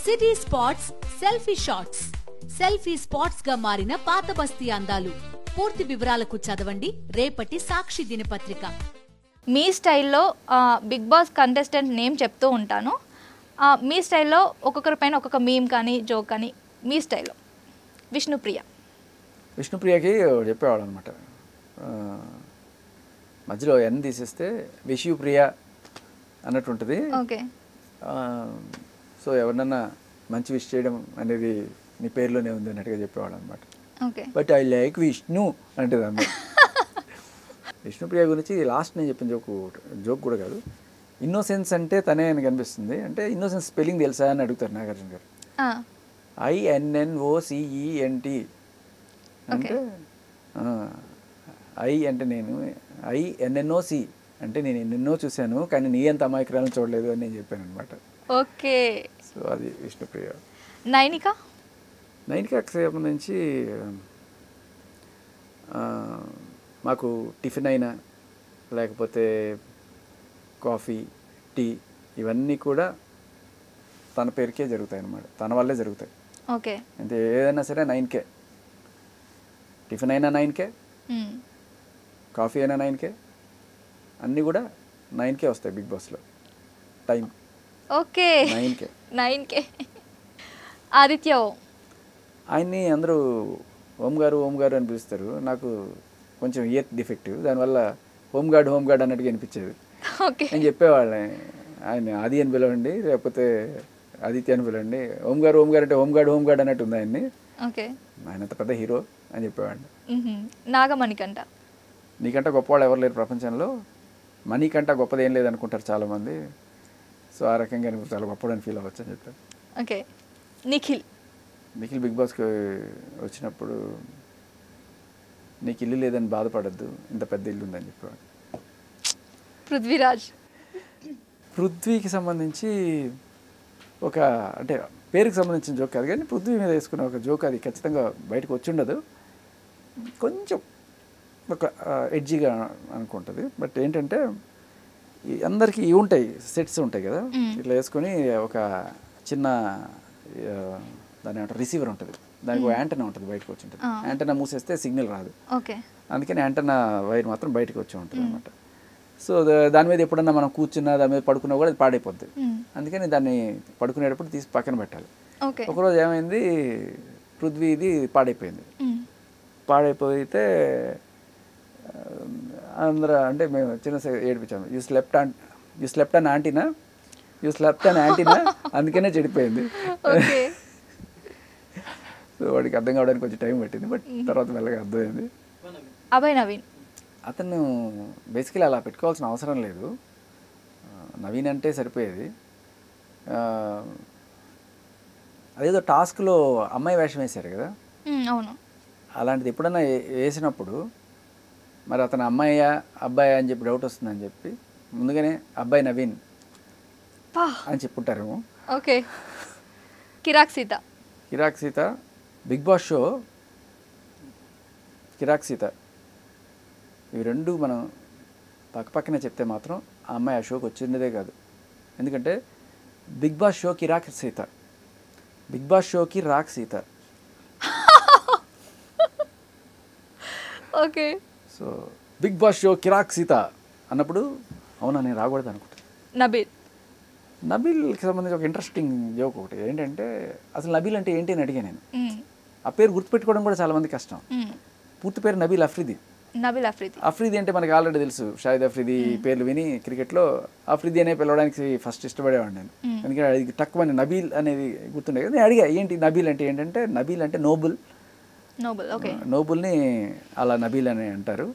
City spots selfie shots. Selfie spots గా మారిన పాత బస్తీ అందాలు. పూర్తి వివరాలకు చదవండి రేపటి సాక్షి దినపత్రిక. మీ స్టైల్లో బిగ్ బాస్ కంటెస్టెంట్ నేమ్ చెప్తూ ఉంటాను. మీ స్టైల్లో ఒక్కొక్కరి పైన ఒక్కొక్క మీమ్ కానీ జోక్ కానీ మీ స్టైల్లో. విష్ణుప్రియకి చెప్పేవాడు అనమాట, మధ్యలో ఎన్ తీసేస్తే విష్ణుప్రియ అన్నట్టు ఉంటుంది. ఓకే. సో ఎవరినన్నా మంచి విష్ చేయడం అనేది నీ పేరులోనే ఉంది అన్నట్టుగా చెప్పేవాడు అనమాట. Okay. But I like Vishnu అంటే అన్నమాట. విష్ణుప్రియ గురించి లాస్ట్ నేను చెప్పిన జోక్ కూడా కాదు, ఇన్నోసెన్స్ అంటే తనే అని కనిపిస్తుంది. అంటే ఇన్నోసెన్స్ స్పెల్లింగ్ తెలుసా అని అడుగుతారు నాగార్జున గారు. INNOCENT అంటే ఐ అంటే నేను, INNOC అంటే నేను ఎన్నెన్నో చూశాను కానీ నీ అంత అమాయకురాలను చూడలేదు అని నేను చెప్పాను అనమాట. ఓకే. సో అది విష్ణుప్రియ. నైనికాకి సంబంధించి మాకు టిఫిన్ అయినా లేకపోతే కాఫీ టీ ఇవన్నీ కూడా తన పేరుకే జరుగుతాయి అన్నమాట, తన వల్లే జరుగుతాయి. ఓకే. అంటే ఏదైనా సరే 9K, టిఫిన్ అయినా 9K, కాఫీ అయినా 9K, అన్నీ కూడా 9K వస్తాయి బిగ్ బాస్లో టైం. ఓకే. 9K. ఆదిత్య ఆయన్ని అందరూ ఓం గారు అని పిలుస్తారు. నాకు కొంచెం ఇయర్ డిఫెక్టివ్, దానివల్ల హోమ్ గార్డ్ అన్నట్టుగా అనిపించేది. నేను చెప్పేవాళ్ళని, ఆయన ఆది అని పిలవండి లేకపోతే ఆదిత్య అని పిలవండి, ఓం గారు అంటే హోమ్ గార్డ్ అన్నట్టు ఉంది ఆయన్ని. ఆయన అంత పెద్ద హీరో అని చెప్పేవాడిని. నాగమణికంట నీకంటే గొప్పవాళ్ళు ఎవరు లేరు ప్రపంచంలో, మనీకంట గొప్పది ఏం లేదనుకుంటారు చాలామంది. సో ఆ రకంగా నువ్వు చాలా గొప్పవాడని ఫీల్ అవ్వచ్చు అని చెప్పాను. ఓకే. నిఖిల్ బిగ్ బాస్కి వచ్చినప్పుడు నీకు ఇల్లు లేదని బాధపడద్దు, ఇంత పెద్ద ఇల్లు ఉందని చెప్పేవాడు. పృథ్వీకి సంబంధించి ఒక అంటే పేరుకి సంబంధించిన జోక్ కాదు కానీ పృథ్వీ మీద వేసుకున్న ఒక జోక్, అది ఖచ్చితంగా బయటకు వచ్చి ఉండదు, కొంచెం ఒక ఎడ్జిగా అనుకుంటుంది. బట్ ఏంటంటే అందరికీ ఇవి ఉంటాయి, సెట్స్ ఉంటాయి కదా, ఇట్లా వేసుకొని ఒక చిన్న దాని ఏమంటారు రిసీవర్ ఉంటుంది, దానికి ఒక యాంటెనా ఉంటుంది బయటకు వచ్చి ఉంటుంది. యాంటెనా మూసేస్తే సిగ్నల్ రాదు, అందుకని యాంటెనా వైర్ మాత్రం బయటకు వచ్చి ఉంటుంది అనమాట. సో దాని మీద ఎప్పుడన్నా మనం కూర్చున్నా దాని మీద పడుకున్నా కూడా అది పాడైపోద్ది, అందుకని దాన్ని పడుకునేటప్పుడు తీసి పక్కన పెట్టాలి. ఒకరోజు ఏమైంది, పృథ్వీది పాడైపోతే అందరూ అంటే మేము చిన్న ఏడిపించాము, యూ స్లెప్ట్ అన్ యాంటీనా అందుకనే చెడిపోయింది. సో వాడికి అర్థం కావడానికి కొంచెం టైం పట్టింది, బట్ తర్వాత మెల్లగా అర్థమైంది. అభయ్ నవీన్ అతను బేసికలీ అలా పెట్టుకోవాల్సిన అవసరం లేదు, నవీన్ అంటే సరిపోయేది. అదేదో టాస్క్లో అమ్మాయి వేషం వేశారు కదా, అవును, అలాంటిది ఎప్పుడన్నా వేసినప్పుడు మరి అతను అమ్మాయా అబ్బాయా అని చెప్పి డౌట్ వస్తుందని చెప్పి ముందుగానే అబ్బాయి నవీన్ అని చెప్పుంటారేమో. ఓకే. కిరాక్ సీత బిగ్ బాస్ షో, కిరాక్ సీత ఇవి రెండు మనం పక్కనే చెప్తే మాత్రం ఆ అమ్మాయి ఆ షోకి వచ్చిండేదే కాదు. ఎందుకంటే బిగ్ బాస్ షో కిరాక్ సీత, బిగ్ బాస్ షోకి రాక్ Seetha. Okay. So Bigg Boss show కిరాక్ సీత అన్నప్పుడు అవునా నేను రాకూడదు అనుకుంటా. నబీల్కి సంబంధించి ఒక ఇంట్రెస్టింగ్ జోక్ ఒకటి ఏంటంటే, అసలు నబీల్ అంటే ఏంటి అని అడిగాను నేను. ఆ పేరు గుర్తుపెట్టుకోవడం కూడా చాలా మంది కష్టం. పూర్తి పేరు నబీల్ అఫ్రిది. అఫ్రిది అంటే మనకి ఆల్రెడీ తెలుసు, షాహిద్ అఫ్రిది పేర్లు విని క్రికెట్లో అఫ్రిది అనే పిలవడానికి ఫస్ట్ ఇష్టపడేవాడు నేను, ఎందుకంటే అది తక్కువ నబీల్ అనేది గుర్తుండే కదా. నేను అడిగా ఏంటి నబీల్ అంటే ఏంటంటే, నబీల్ అంటే నోబుల్ని అలా నబీల్ అని అంటారు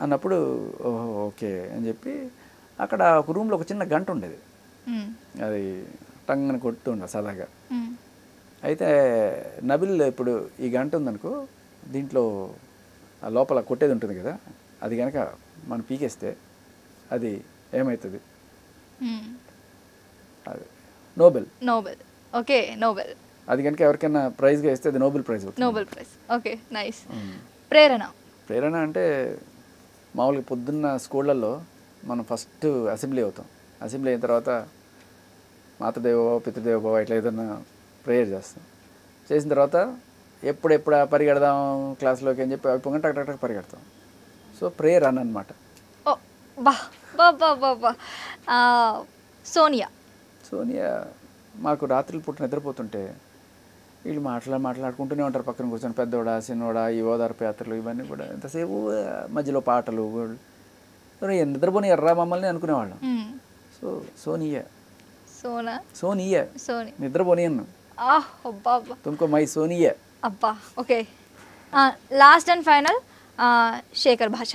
అన్నప్పుడు ఓహో ఓకే అని చెప్పి, అక్కడ ఒక రూమ్లో ఒక చిన్న గంట ఉండేది, అది టంగని కొడుతుండే సదాగా. అయితే నబిల్ ఇప్పుడు ఈ గంట ఉందనుకో, దీంట్లో లోపల కొట్టేది ఉంటుంది కదా, అది కనుక మనం పీకేస్తే అది ఏమవుతుంది, అది నోబెల్. ఓకే. నోబెల్ అది కనుక ఎవరికైనా ప్రైజ్గా ఇస్తే అది నోబెల్ ప్రైజ్. Okay, nice. ప్రేరణ అంటే మామూలుగా పొద్దున్న స్కూళ్ళల్లో మనం ఫస్ట్ అసెంబ్లీ అవుతాం, అసెంబ్లీ అయిన తర్వాత మాతృదేవోభవ పితృదేవోభవ ఇట్లా ఏదన్నా ప్రేయర్ చేస్తాం. చేసిన తర్వాత ఎప్పుడెప్పుడు పరిగెడదాం క్లాస్లోకి అని చెప్పి అయిపోగా టక్ టక్ టక్ పరిగెడతాం. సో ప్రేయర్ రన్ అనమాట. ఓ బా బా బా బా బా. సోనియా మాకు రాత్రులు పూట నిద్రపోతుంటే వీళ్ళు మాట్లాడుకుంటూనే ఉంటారు పక్కన కూర్చొని, పెద్దోడా చిన్నోడా, ఈ ఓదార్పు యాత్రలు ఇవన్నీ కూడా ఎంతసేపు మధ్యలో పాటలు. నిద్రపోని ఎర్రా మమ్మల్ని అనుకునేవాళ్ళం. సో సోనియా నిద్రపోని అన్ను తుమ్కో మై సోనియా. అబ్బా okay. Last and final Shekhar Basha.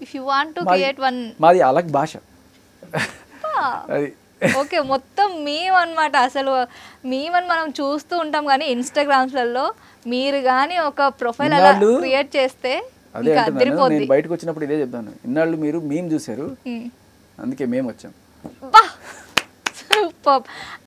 If you want to create one. మాది అలగ్ భాష అది. ఓకే, మొత్తం మీమ్ అనమాట. అసలు మీమ్ అని మనం చూస్తూ ఉంటాం కానీ ఇన్స్టాగ్రామ్స్లలో మీరు కానీ ఒక ప్రొఫైల్ అలా క్రియేట్ చేస్తే అదే అంటున్నాను. నేను బయటకు వచ్చినప్పుడు ఇదే చెప్తాను, ఇన్నాళ్ళు మీరు మీమ్ చూసారు అందుకే మేము వచ్చాం. బా సూపర్.